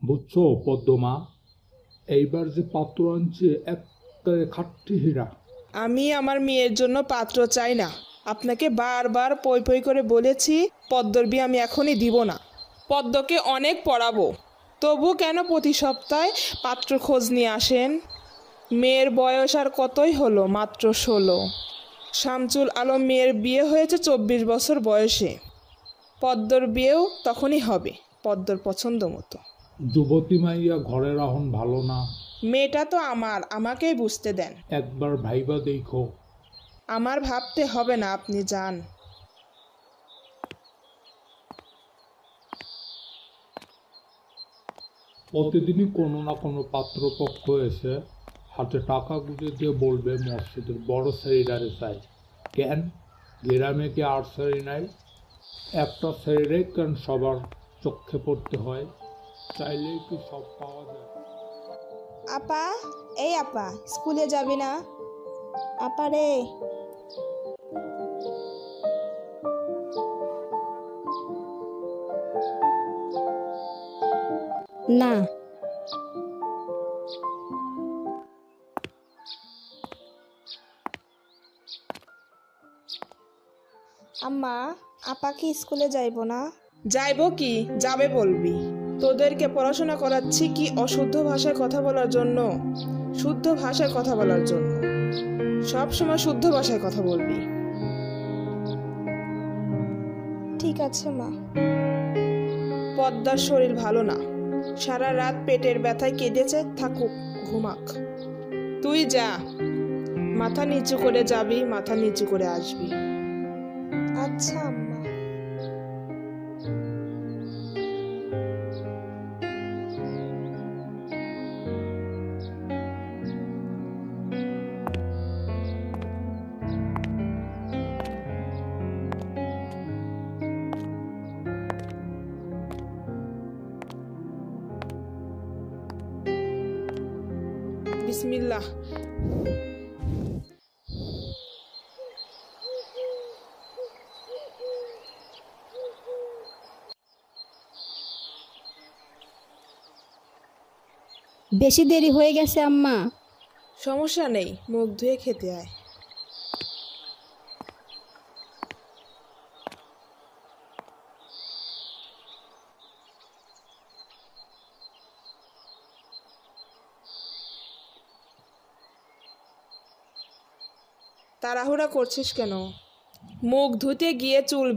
বুঝছো পদ্মমা, এইবার যে পাত্র আনছে একেবারে খাট্টি হীরা। আমি আমার মেয়ের জন্য পাত্র চাই না। আপনাকে বারবার পই পই করে বলেছি পদ্মর বিয়ে আমি এখনই দিব না। পদ্মকে অনেক পড়াবো, তবু কেন প্রতি সপ্তাহে পাত্র খোঁজ নিয়ে আসেন? মেয়ের বয়স আর কতই হলো, মাত্র 16। শামসুল আলম মেয়ের বিয়ে হয়েছে 24 বছর বয়সে। পদ্মর বিয়েও তখনই হবে, পদ্মর পছন্দ মতো। যুবতী মাইয়া ঘরে রাহন ভালো না। মেয়েটা তো আমার, আমাকেই বুঝতে দেন। একবার ভাইবা দেখো। আমার ভাবতে হবে না, আপনি যান। প্রতিদিনই কোনো না কোনো পাত্রপক্ষ এসে হাতে টাকা গুঁজে দিয়ে বলবে মসজিদের বড় সেরিডারে চাই। কেন গ্রামে কি আর সেরি নাই? একটা সেরিডে কেন সবার চোখে পড়তে হয়? চাইলেই কি সব পাওয়া যায়? আপা, এই আপা, স্কুলে যাবি না? আপা রে। না। আম্মা, আপা কি স্কুলে যাইব না? যাইবো কি, যাবে বলবি? তোদেরকে পড়াশোনা করাচ্ছি কি অশুদ্ধ ভাষায় কথা বলার জন্য? শুদ্ধ ভাষায় কথা বলার জন্য। সব সময় শুদ্ধ ভাষায় কথা বলবি। ঠিক আছে মা। পদ্মার শরীর ভালো না, সারা রাত পেটের ব্যথায় কেঁদেছে, থাকুক, ঘুমাক। তুই যা, মাথা নিচু করে যাবি, মাথা নিচু করে আসবি। আচ্ছা আম্মা। বিসমিল্লাহ। বেশি দেরি হয়ে গেছে আম্মা। সমস্যা নেই, মুখ ধুয়ে খেতে আয়। তাড়াহুড়া করছিস কেন? মুখ ধুতে গিয়ে চুল